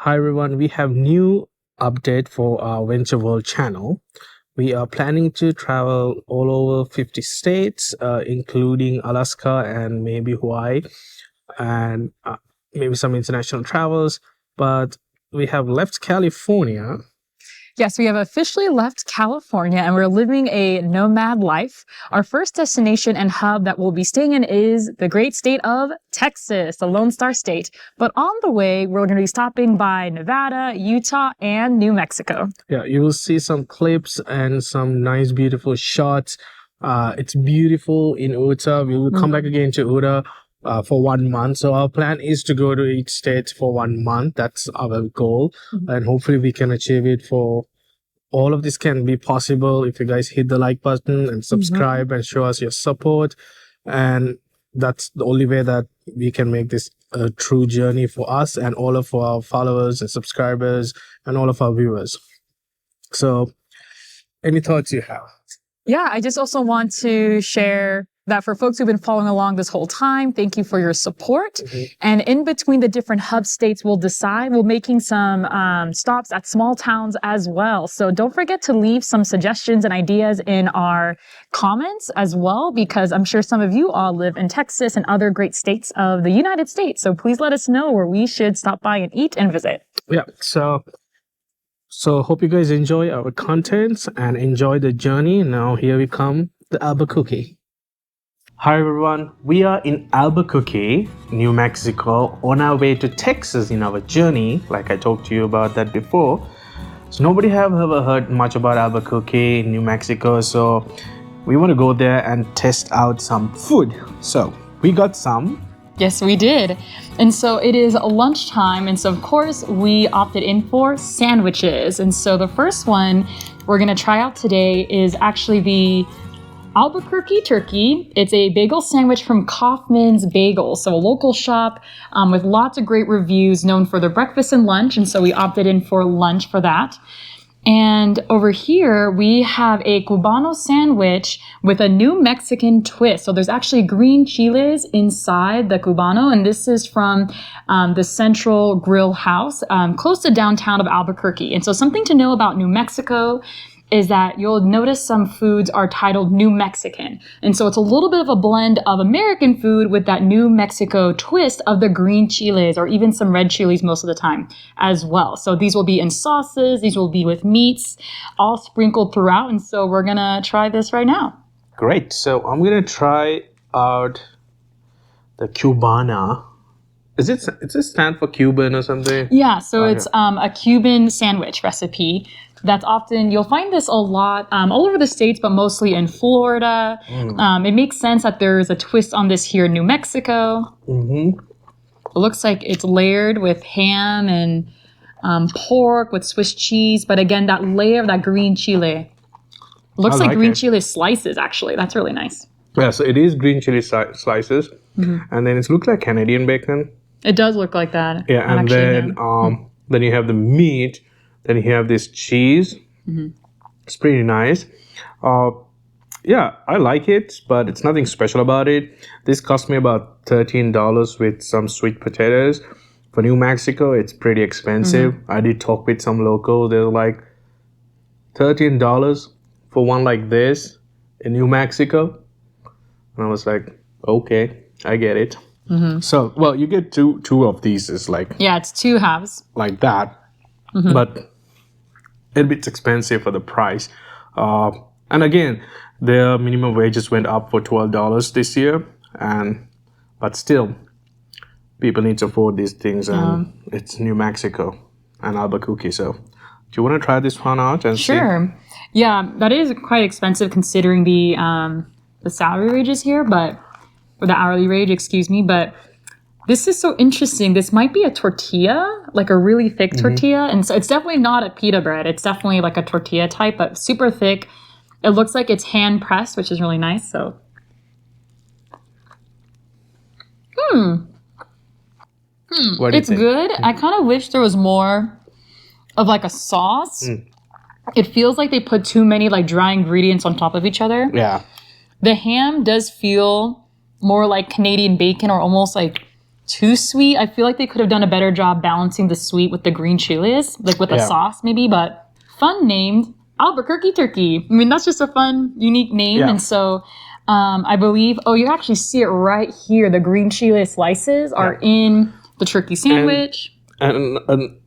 Hi everyone, we have new update for our VentureVorld channel. We are planning to travel all over 50 states, including Alaska and maybe Hawaii, and maybe some international travels. But we have left California. Yes, we have officially left California and we're living a nomad life. Our first destination and hub that we'll be staying in is the great state of Texas, the Lone Star State. But on the way, we're going to be stopping by Nevada, Utah, and New Mexico. Yeah, you will see some clips and some nice, beautiful shots. It's beautiful in Utah. We will come back again to Utah for 1 month. So our plan is to go to each state for 1 month. That's our goal. And hopefully we can achieve it. For all of this can be possible if you guys hit the like button and subscribe and show us your support. And that's the only way that we can make this a true journey for us and all of our followers and subscribers and all of our viewers. So any thoughts you have? Yeah, I just also want to share that for folks who've been following along this whole time, thank you for your support. And in between the different hub states, we'll making some stops at small towns as well. So don't forget to leave some suggestions and ideas in our comments as well, because I'm sure some of you all live in Texas and other great states of the United States. So please let us know where we should stop by and eat and visit. Yeah, so hope you guys enjoy our contents and enjoy the journey. Now here we come, the Albuquerque. Hi everyone, we are in Albuquerque, New Mexico, on our way to Texas in our journey, like I talked to you about that before. So nobody have ever heard much about Albuquerque, New Mexico, so we want to go there and test out some food. So we got some. Yes, we did. And so it is lunchtime, and so of course we opted in for sandwiches. And so the first one we're going to try out today is actually the Albuquerque turkey. It's a bagel sandwich from Kauffman's Bagels, so a local shop with lots of great reviews, known for their breakfast and lunch, and so we opted in for lunch for that. And over here, we have a Cubano sandwich with a New Mexican twist. So there's actually green chiles inside the Cubano, and this is from the Central Grill House, close to downtown of Albuquerque. And so something to know about New Mexico is that you'll notice some foods are titled New Mexican. And so it's a little bit of a blend of American food with that New Mexico twist of the green chiles, or even some red chilies most of the time as well. So these will be in sauces, these will be with meats, all sprinkled throughout. And so we're gonna try this right now. Great, so I'm gonna try out the Cubana. Is it stand for Cuban or something? Yeah, so it's a Cuban sandwich recipe. That's often, you'll find this a lot all over the States, but mostly in Florida. It makes sense that there's a twist on this here in New Mexico. It looks like it's layered with ham and pork with Swiss cheese. But again, that layer of that green chile. Looks like green chile slices, actually. That's really nice. Yeah, so it is green chili slices. And then it looks like Canadian bacon. It does look like that. Yeah, and then you have the meat. Then you have this cheese. It's pretty nice. Yeah, I like it, but it's nothing special about it. This cost me about $13 with some sweet potatoes. For New Mexico, it's pretty expensive. I did talk with some locals. They're like, $13 for one like this in New Mexico? And I was like, okay, I get it. So, well, you get two of these. It's like... Yeah, it's two halves. Like that. But it's expensive for the price. And again, their minimum wages went up for $12 this year. But still, people need to afford these things. And it's New Mexico and Albuquerque. So do you want to try this one out and see? Yeah, that is quite expensive considering the salary wages here, or the hourly wage, excuse me. But this is so interesting. This might be a tortilla, like a really thick tortilla. And so it's definitely not a pita bread. It's definitely like a tortilla type, but super thick. It looks like it's hand pressed, which is really nice. So, it's good. I kind of wish there was more of like a sauce. It feels like they put too many like dry ingredients on top of each other. Yeah. The ham does feel more like Canadian bacon, or almost like too sweet. I feel like they could have done a better job balancing the sweet with the green chiles, like with a sauce maybe, but fun named Albuquerque turkey. I mean, that's just a fun, unique name. And so I believe, you actually see it right here. The green chile slices are in the turkey sandwich. And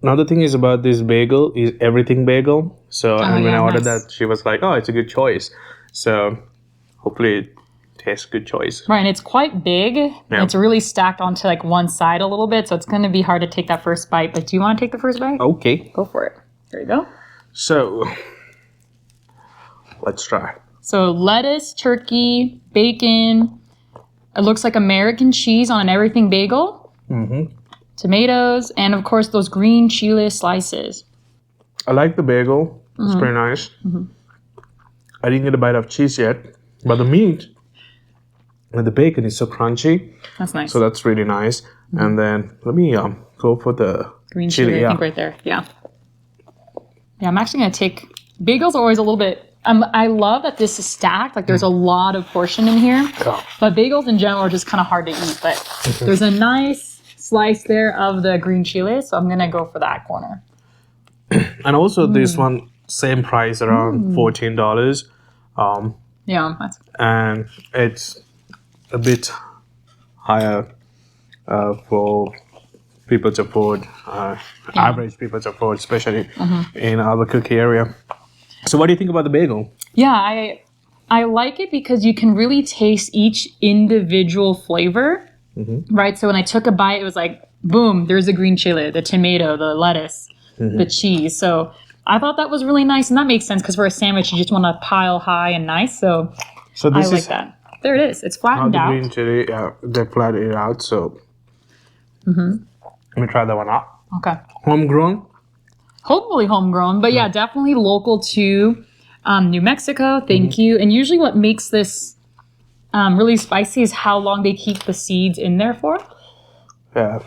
another thing is about this bagel is everything bagel. So and when I ordered that, she was like, "Oh, it's a good choice." So hopefully it tastes good choice. Right, and it's quite big. And it's really stacked onto like one side a little bit, so it's going to be hard to take that first bite. But do you want to take the first bite? Okay. Go for it. There you go. So let's try. So lettuce, turkey, bacon. It looks like American cheese on an everything bagel. Mm-hmm. Tomatoes, and of course those green chile slices. I like the bagel. It's very nice. I didn't get a bite of cheese yet, but the meat and the bacon is so crunchy. That's nice. So that's really nice. And then let me go for the green chile. I think right there. Yeah. Yeah, I'm actually gonna take. Bagels are always a little bit. I love that this is stacked. Like there's a lot of portion in here. Yeah. But bagels in general are just kind of hard to eat. But there's a nice slice there of the green chile, so I'm gonna go for that corner. And also this one, same price, around $14. Yeah, and it's a bit higher for people to afford, average people to afford, especially in Albuquerque area. So what do you think about the bagel? Yeah, I like it because you can really taste each individual flavor. Right, so when I took a bite, it was like, boom, there's the green chile, the tomato, the lettuce, the cheese. So I thought that was really nice, and that makes sense because for a sandwich, you just want to pile high and nice. So this I like that. There it is. It's flattened out. The green chili, they flattened it out. So let me try that one out. Okay. Homegrown. Hopefully homegrown, but yeah, definitely local to New Mexico. Thank you. And usually, what makes this really spicy is how long they keep the seeds in there for. Yeah.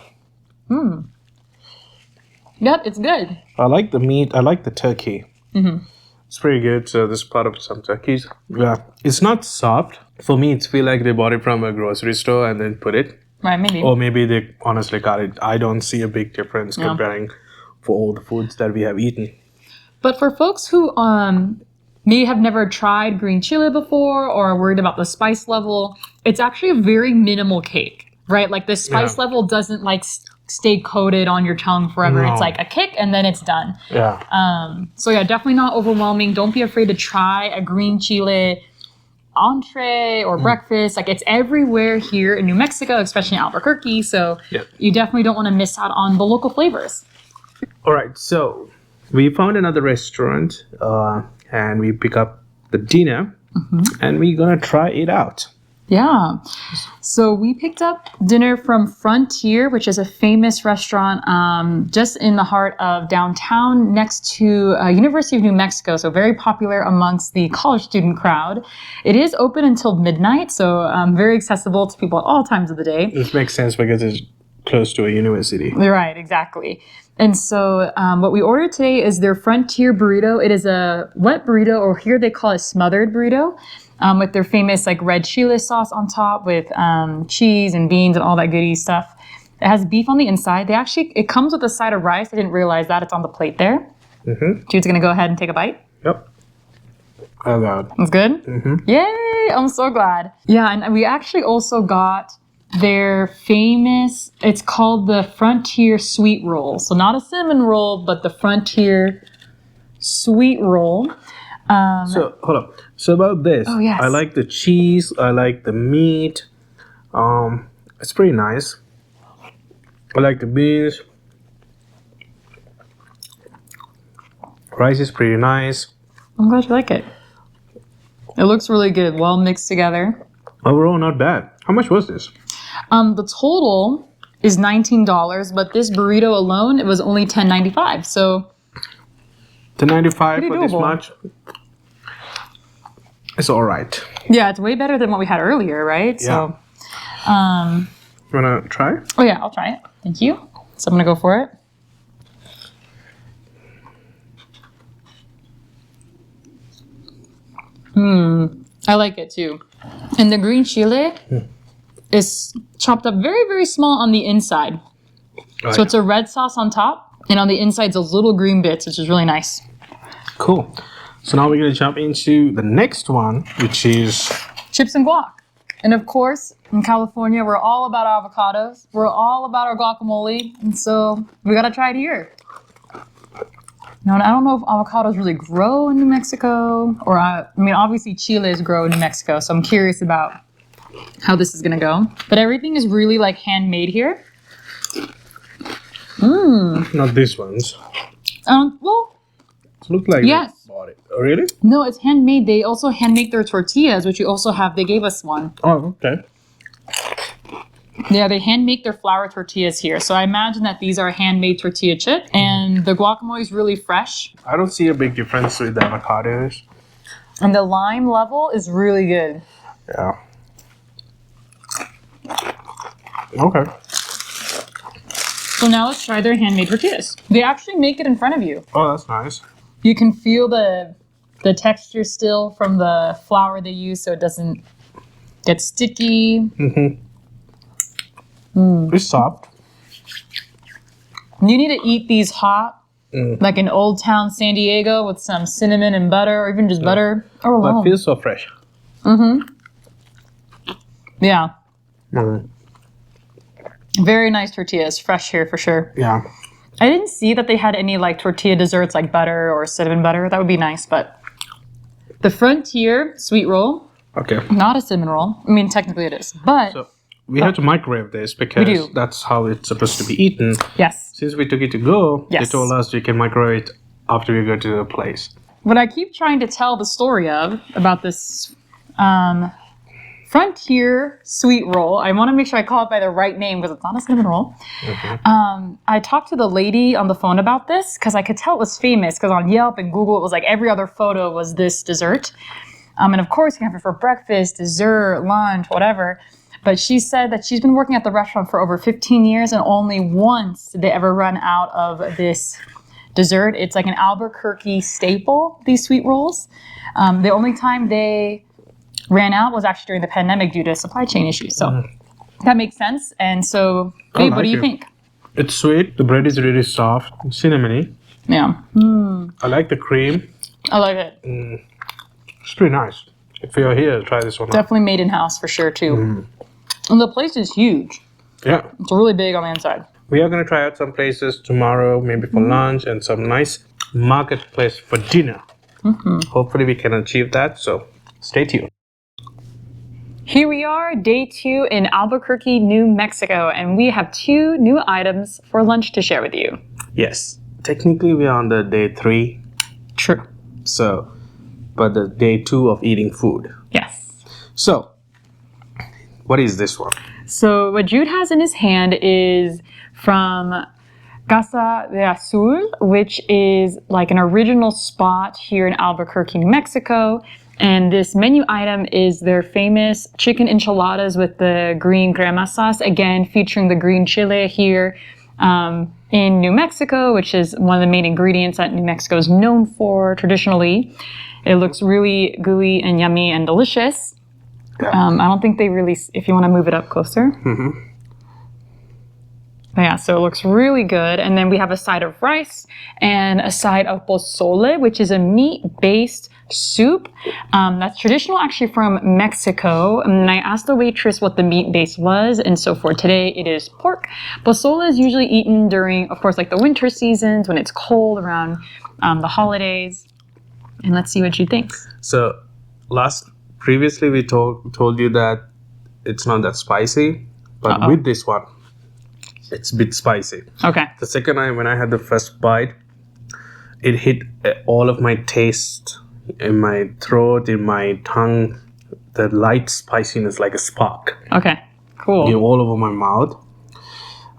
Yep, it's good. I like the meat. I like the turkey. It's pretty good. So this is part of some turkeys. Yeah. It's not soft. For me, it's feel like they bought it from a grocery store and then put it. Right, maybe. Or maybe they honestly got it. I don't see a big difference comparing for all the foods that we have eaten. But for folks who maybe have never tried green chile before or are worried about the spice level, it's actually a very minimal cake, right? Like the spice level doesn't like stay coated on your tongue forever. No. It's like a kick and then it's done. Yeah. So yeah, definitely not overwhelming. Don't be afraid to try a green chile entree or breakfast. Like it's everywhere here in New Mexico, especially in Albuquerque. So you definitely don't want to miss out on the local flavors. All right. So we found another restaurant. And we pick up the dinner and we're gonna try it out. Yeah. So we picked up dinner from Frontier, which is a famous restaurant just in the heart of downtown next to University of New Mexico. So very popular amongst the college student crowd. It is open until midnight, so very accessible to people at all times of the day. This makes sense because it's close to a university. Right, exactly. And so what we ordered today is their Frontier burrito. It is a wet burrito, or here they call it smothered burrito, with their famous like red chile sauce on top with cheese and beans and all that goody stuff. It has beef on the inside. It comes with a side of rice. I didn't realize that. It's on the plate there. Jude's going to go ahead and take a bite. Yep. Oh, God. It's good? Yay! I'm so glad. Yeah, and we actually also got their famous, it's called the Frontier Sweet Roll. So not a cinnamon roll, but the Frontier Sweet Roll. So, hold on. So about this, I like the cheese, I like the meat. It's pretty nice. I like the beans. Rice is pretty nice. I'm glad you like it. It looks really good, well mixed together. Overall, not bad. How much was this? The total is $19, but this burrito alone, it was only $10.95. So $10.95 for this much. It's all right. Yeah, it's way better than what we had earlier, right? Yeah. So, you wanna try? Oh yeah, I'll try it. Thank you. So I'm gonna go for it. I like it too. And the green chile is chopped up very, very small on the inside. So it's a red sauce on top, and on the inside it's little green bits, which is really nice. Cool. So now we're going to jump into the next one, which is Chips and guac. And of course, in California, we're all about avocados. We're all about our guacamole. And so we got to try it here. Now, I don't know if avocados really grow in New Mexico, or I mean, obviously chiles grow in New Mexico. So I'm curious about how this is going to go. But everything is really like handmade here. not these ones. Well, It looks like yes. they bought it. Oh, really? No, it's handmade. They also handmake their tortillas, which you also have. They gave us one. Oh, okay. Yeah, they hand make their flour tortillas here. So I imagine that these are handmade tortilla chip, and the guacamole is really fresh. I don't see a big difference with the avocados. And the lime level is really good. Yeah. Okay. So now let's try their handmade tortillas. They actually make it in front of you. Oh, that's nice. You can feel the texture still from the flour they use, so it doesn't get sticky. It's soft. You need to eat these hot, like in Old Town San Diego with some cinnamon and butter, or even just butter, or But alone. it feels so fresh. Yeah. Mm. Very nice tortillas, fresh here for sure. Yeah. I didn't see that they had any like tortilla desserts like butter or cinnamon butter. That would be nice, but the Frontier sweet roll, Okay. not a cinnamon roll. I mean, technically it is, but So we have to microwave this because do. that's how it's supposed to be eaten. yes. Since we took it to go, Yes. they told us we can microwave it after we go to the place. What I keep trying to tell the story of about this Frontier sweet roll, I want to make sure I call it by the right name because it's not a cinnamon roll. I talked to the lady on the phone about this because I could tell it was famous because on Yelp and Google it was like every other photo was this dessert. And of course you can have it for breakfast, dessert, lunch, whatever. But she said that she's been working at the restaurant for over 15 years and only once did they ever run out of this dessert. It's like an Albuquerque staple, these sweet rolls. The only time they ran out was actually during the pandemic due to supply chain issues. So that makes sense. And so, babe, what do you think? It's sweet. The bread is really soft, cinnamony. Yeah. I like the cream. I like it. It's pretty nice. If you're here, try this one out. Definitely made in house for sure, too. And the place is huge. Yeah. It's really big on the inside. We are going to try out some places tomorrow, maybe for lunch, and some nice marketplace for dinner. Hopefully we can achieve that, so stay tuned. Here we are, day 2 in Albuquerque, New Mexico, and we have 2 new items for lunch to share with you. Yes. Technically, we are on the day 3. True. So, but the day 2 of eating food. Yes. So, what is this one? So what Jude has in his hand is from Cocina de Azul, which is like an original spot here in Albuquerque, New Mexico. And this menu item is their famous chicken enchiladas with the green crema sauce, again featuring the green chile here in New Mexico, which is one of the main ingredients that New Mexico is known for traditionally. It looks really gooey and yummy and delicious. Yeah. I don't think they really, if you want to move it up closer. Yeah, so it looks really good. And then we have a side of rice and a side of pozole, which is a meat-based soup. That's traditional actually from Mexico. And I asked the waitress what the meat base was. And so for today, it is pork. Pozole is usually eaten during, of course, like the winter seasons when it's cold around the holidays. And let's see what you think. So, previously we told you that it's not that spicy, but with this one, it's a bit spicy. Okay. The second time when I had the first bite, it hit all of my taste in my throat, in my tongue, the light spiciness like a spark. Okay, cool. All over my mouth.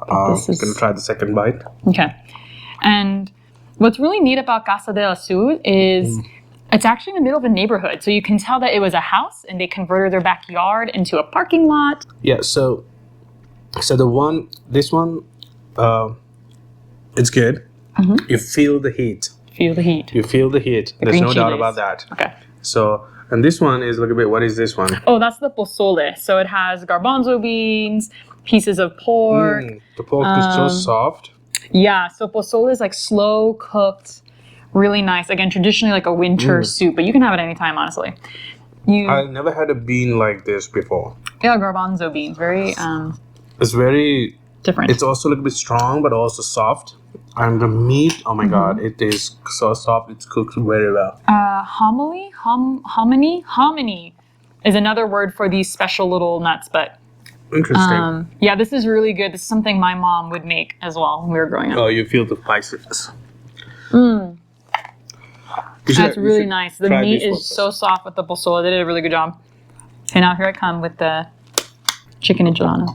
I'm This is- going to try the second bite. Okay. And what's really neat about Casa de Azul is it's actually in the middle of a neighborhood. So you can tell that it was a house and they converted their backyard into a parking lot. Yeah, so this one, it's good. You feel the heat. Feel the heat. You feel the heat. There's green no doubt chilies. about that. Okay. So, and this one is, look a bit, what is this one? Oh, that's the pozole. So it has garbanzo beans, pieces of pork. The pork is so soft. Yeah, so pozole is like slow cooked, really nice. Again, traditionally like a winter soup, but you can have it anytime, honestly. I never had a bean like this before. Yeah, garbanzo beans, very It's very different. It's also a little bit strong, but also soft. And the meat, oh my god, it is so soft. It's cooked very well. Hominy is another word for these special little nuts, but Interesting. yeah, this is really good. This is something my mom would make as well when we were growing up. Oh, you feel the spiciness. That's really nice. The meat is so soft with the pozole. They did a really good job. Okay, now here I come with the chicken enchilada.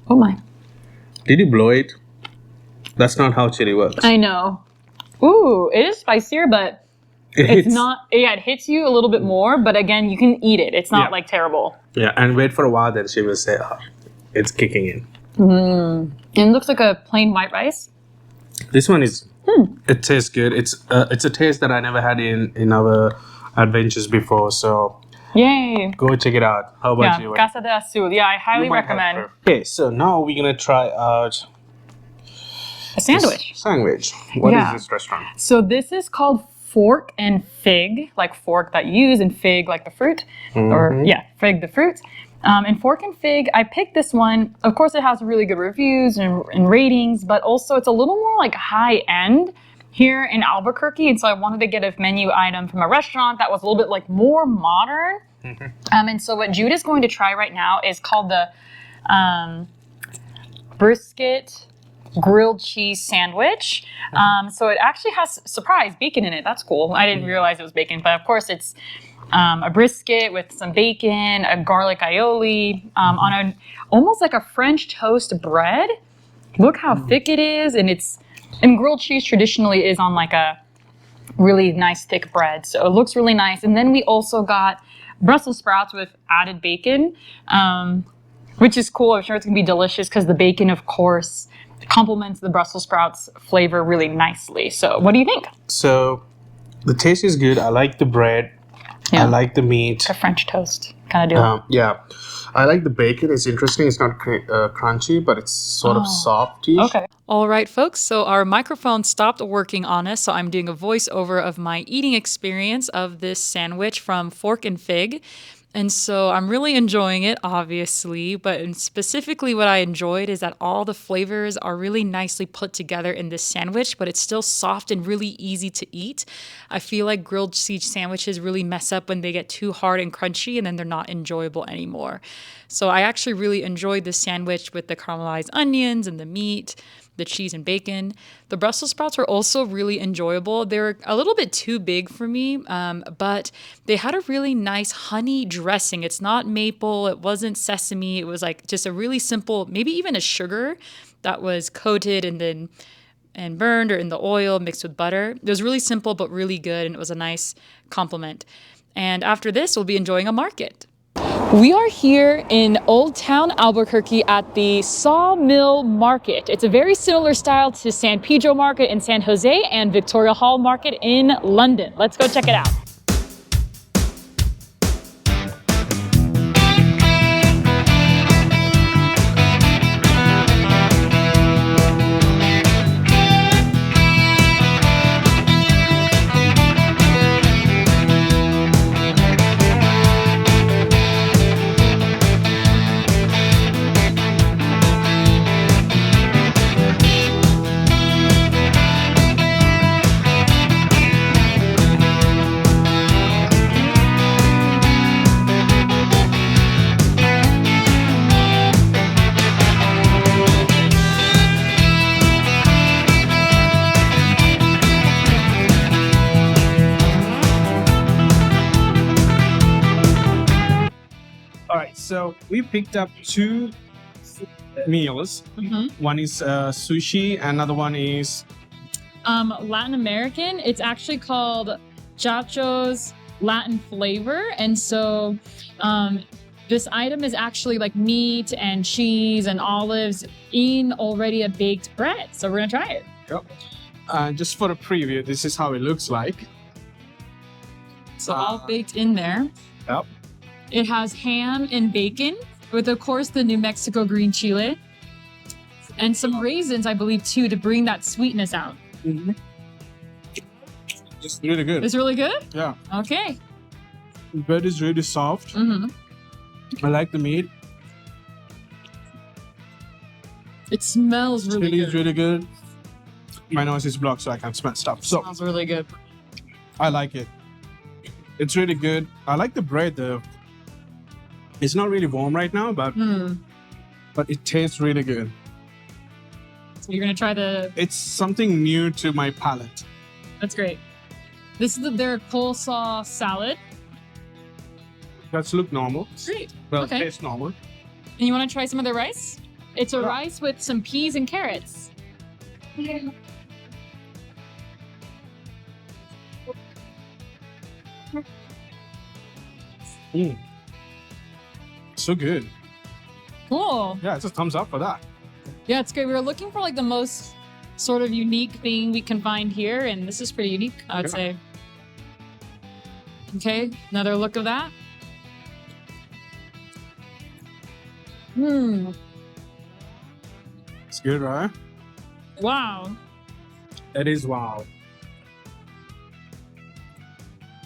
Oh my. Did you blow it? That's not how chili works. I know. Ooh, it is spicier, but it's not. Yeah, it hits you a little bit more, but again, you can eat it. It's not like terrible. Yeah, and wait for a while, then she will say, oh, it's kicking in. And it looks like a plain white rice. This one is, it tastes good. It's a taste that I never had in our adventures before, so Yay. go check it out. How about you? Cocina de Azul. Yeah, I highly recommend. Okay, so now we're going to try out A sandwich. Sandwich. What is this restaurant? So this is called Fork and Fig, like fork that you use and fig like the fruit, or fig the fruit. And Fork and Fig, I picked this one. Of course, it has really good reviews and ratings, but also it's a little more like high end here in Albuquerque. And so I wanted to get a menu item from a restaurant that was a little bit like more modern. And so what Jude is going to try right now is called the Brisket grilled cheese sandwich. So it actually has, surprise, bacon in it. That's cool. I didn't realize it was bacon, but of course it's a brisket with some bacon, a garlic aioli, on a almost like a French toast bread. Look how thick it is, and grilled cheese traditionally is on like a really nice thick bread, so it looks really nice. And then we also got Brussels sprouts with added bacon, which is cool. I'm sure it's gonna be delicious because the bacon, of course, complements the Brussels sprouts flavor really nicely. So what do you think? So the taste is good. I like the bread. I like the meat. A French toast kind of deal. Yeah, I like the bacon. It's interesting. It's not crunchy, but it's sort of softy. Okay. All right, folks, so our microphone stopped working on us, so I'm doing a voiceover of my eating experience of this sandwich from Fork and Fig. And so I'm really enjoying it, obviously, but specifically what I enjoyed is that all the flavors are really nicely put together in this sandwich, but it's still soft and really easy to eat. I feel like grilled cheese sandwiches really mess up when they get too hard and crunchy, and then they're not enjoyable anymore. So I actually really enjoyed this sandwich with the caramelized onions and the meat, the cheese and bacon. The Brussels sprouts were also really enjoyable. They were a little bit too big for me, but they had a really nice honey dressing. It's not maple, it wasn't sesame. It was like just a really simple, maybe even a sugar that was coated and burned or in the oil mixed with butter. It was really simple but really good, and it was a nice compliment. And after this, we'll be enjoying a market. We are here in Old Town Albuquerque at the Sawmill Market. It's a very similar style to San Pedro Market in San Jose and Victoria Hall Market in London. Let's go check it out. So we picked up two meals. One is sushi, another one is Latin American. It's actually called Chacho's Latin flavor. And so this item is actually like meat and cheese and olives in already a baked bread. So we're gonna try it. just for a preview. This is how it looks like. So all baked in there. Yep. It has ham and bacon with, of course, the New Mexico green chile. And some raisins, I believe, too, to bring that sweetness out. Mm-hmm. It's really good. It's really good? Yeah. Okay. The bread is really soft. Mm-hmm. I like the meat. It smells really Chili good. is really good. My nose is blocked, so I can't smell stuff. So Smells really good. I like it. It's really good. I like the bread, though. It's not really warm right now, but it tastes really good. So you're gonna try the. It's something new to my palate. That's great. This is their coleslaw salad. That's look normal. Great. Well, Okay. tastes normal. And you want to try some of the rice? It's a rice with some peas and carrots. So good. Cool. Yeah, it's a thumbs up for that. Yeah, it's great. We were looking for like the most sort of unique thing we can find here, and this is pretty unique, I would say. Okay, another look of that. It's good, right? Wow. It is wow.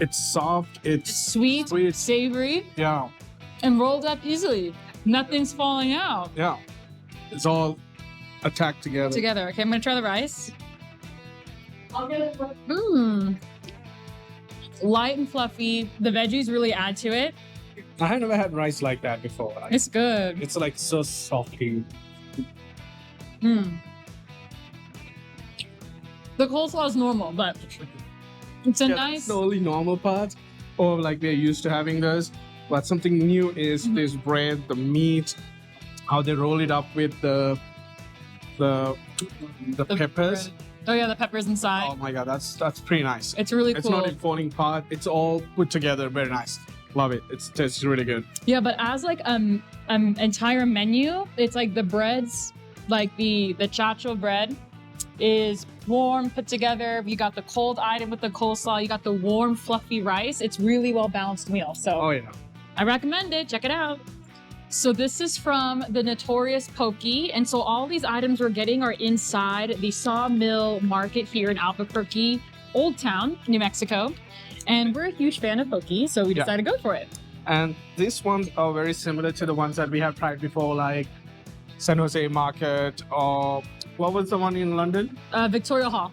It's soft. It's Sweet, savory, Yeah, and rolled up easily. Nothing's falling out. yeah. It's all attacked together. Okay, I'm gonna try the rice. Light and fluffy. The veggies really add to it. I have never had rice like that before. Like, It's good. it's like so softy. The coleslaw is normal, but it's a Yeah, nice. that's the only normal part, or like we're used to having this. But something new is this bread, the meat, how they roll it up with the peppers. bread. Oh yeah, the peppers inside. Oh my god, that's pretty nice. It's really It's cool. not in falling apart. It's all put together. Very nice. Love it. It tastes really good. Yeah, but as like entire menu, it's like the breads, like the Chacho bread is warm, put together. You got the cold item with the coleslaw. You got the warm, fluffy rice. It's really well balanced meal. So Oh yeah. I recommend it. Check it out. So this is from the Notorious Poke. And so all these items we're getting are inside the Sawmill market here in Albuquerque, Old Town, New Mexico. And we're a huge fan of Poke, so we decided to go for it. And these ones are very similar to the ones that we have tried before, like San Jose Market, or what was the one in London? Victoria Hall.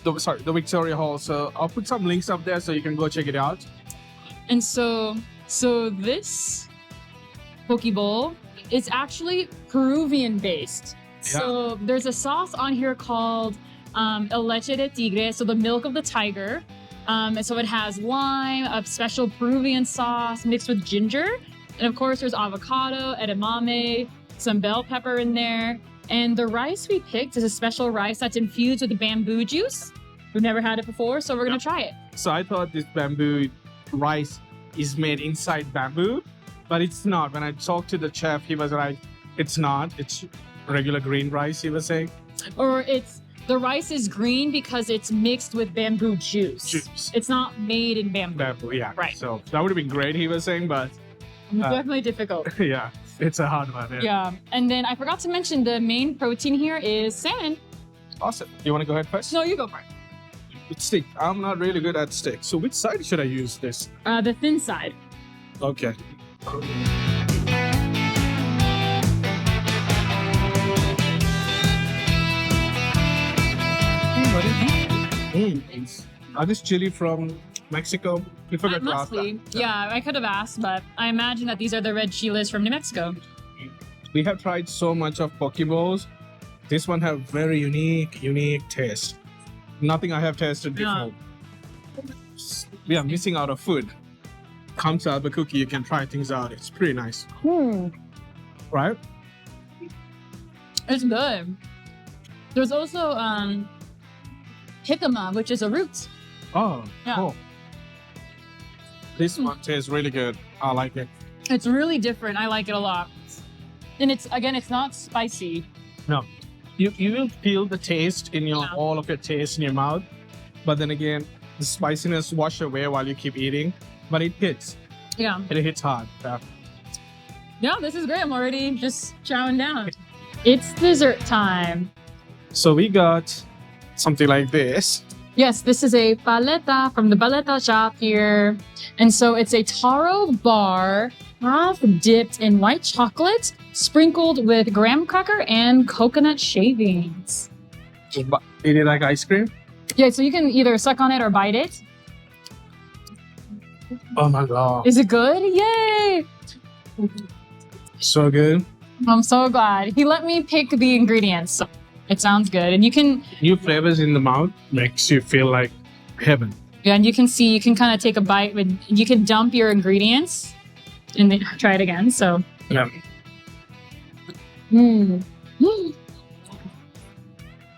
The Victoria Hall. So I'll put some links up there so you can go check it out. And so this Poke Bowl is actually Peruvian based. So there's a sauce on here called El Leche de Tigre, so the milk of the tiger. And so it has lime, a special Peruvian sauce mixed with ginger. And of course, there's avocado, edamame, some bell pepper in there. And the rice we picked is a special rice that's infused with bamboo juice. We've never had it before, so we're going to try it. So I thought this bamboo rice is made inside bamboo, but it's not. When I talked to the chef, he was like, it's not. It's regular green rice, he was saying. Or the rice is green because it's mixed with bamboo juice. It's not made in bamboo. Bamboo, yeah. Right. So that would have been great, he was saying, but It's definitely difficult. yeah, it's a hard one. Yeah. And then I forgot to mention the main protein here is salmon. Awesome. You want to go ahead first? No, you go for it. With steak. I'm not really good at steak. So which side should I use this? The thin side. Okay. Are this chili from Mexico? We forgot to ask Must be. that. Yeah, I could have asked, but I imagine that these are the red chiles from New Mexico. We have tried so much of poke bowls. This one have very unique taste. Nothing I have tasted before. We are missing out of food. Come to Albuquerque, you can try things out. It's pretty nice. Right? It's good. There's also jicama, which is a root. Oh, Yeah. cool. This one tastes really good. I like it. It's really different. I like it a lot. And it's not spicy. No. You will feel the taste in your all of your taste in your mouth. But then again, the spiciness wash away while you keep eating, but it hits. Yeah. It hits hard. Yeah. Yeah, this is great. I'm already just chowing down. It's dessert time. So we got something like this. Yes, this is a paleta from the Paleta shop here. And so it's a taro bar, half dipped in white chocolate, sprinkled with graham cracker and coconut shavings. Eat it like ice cream. Yeah, so you can either suck on it or bite it. Oh my god. Is it good? Yay! So good. I'm so glad. He let me pick the ingredients. So it sounds good. And you can, New flavors in the mouth makes you feel like heaven. yeah, and you can see, you can kind of take a bite with, you can dump your ingredients and then try it again. So, Yeah. mm.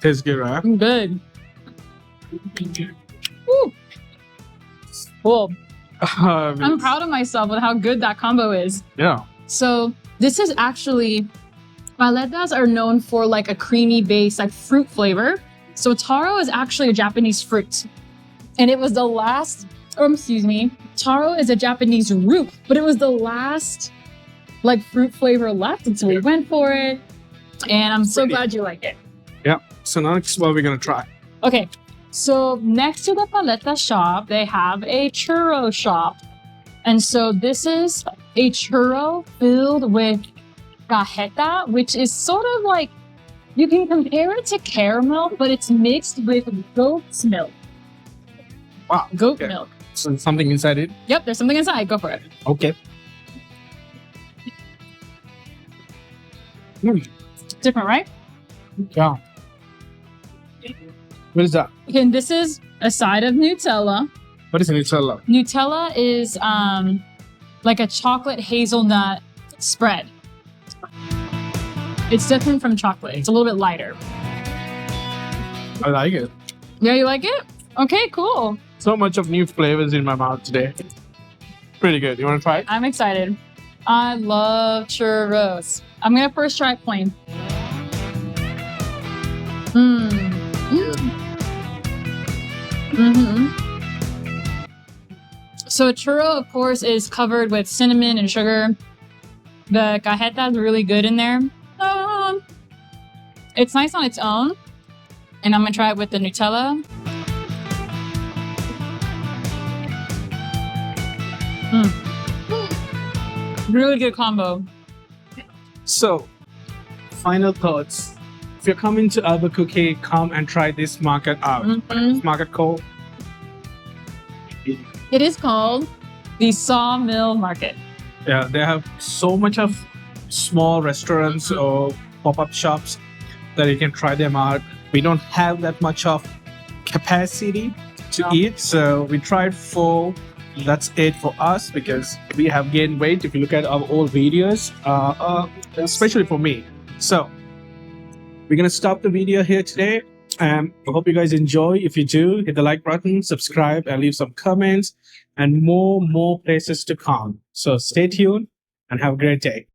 Tastes good, right? Good. Woo. Cool. I'm proud of myself with how good that combo is. Yeah. So this is actually, paletas are known for like a creamy base, like fruit flavor. So taro is actually a Japanese fruit. And it was the last, taro is a Japanese root, but it was the last like fruit flavor left. And so we went for it. And I'm so glad you like it. Yeah. So now this is what we're gonna try. Okay, so next to the paleta shop, they have a churro shop. And so this is a churro filled with cajeta, which is sort of like, you can compare it to caramel, but it's mixed with goat's milk. Wow. Goat Okay. milk. So something inside it. Yep, there's something inside. Go for it. Okay. Different, right? Yeah. What is that? Okay, and this is a side of Nutella. What is Nutella? Nutella is like a chocolate hazelnut spread. It's different from chocolate. It's a little bit lighter. I like it. Yeah, you like it? Okay, cool. So much of new flavors in my mouth today. Pretty good. You want to try it? I'm excited. I love churros. I'm gonna first try it plain. So a churro, of course, is covered with cinnamon and sugar. The cajeta is really good in there. It's nice on its own. And I'm gonna try it with the Nutella. Really good combo. So, final thoughts. If you're coming to Albuquerque, come and try this market out. Mhm. Market called. It is called the Sawmill Market. Yeah, they have so much of small restaurants or pop-up shops that you can try them out. We don't have that much of capacity to No. eat, so we tried 4. That's it for us because we have gained weight. If you look at our old videos, especially for me. So we're gonna stop the video here today. I hope you guys enjoy. If you do, hit the like button, subscribe, and leave some comments. And more places to come. So stay tuned and have a great day.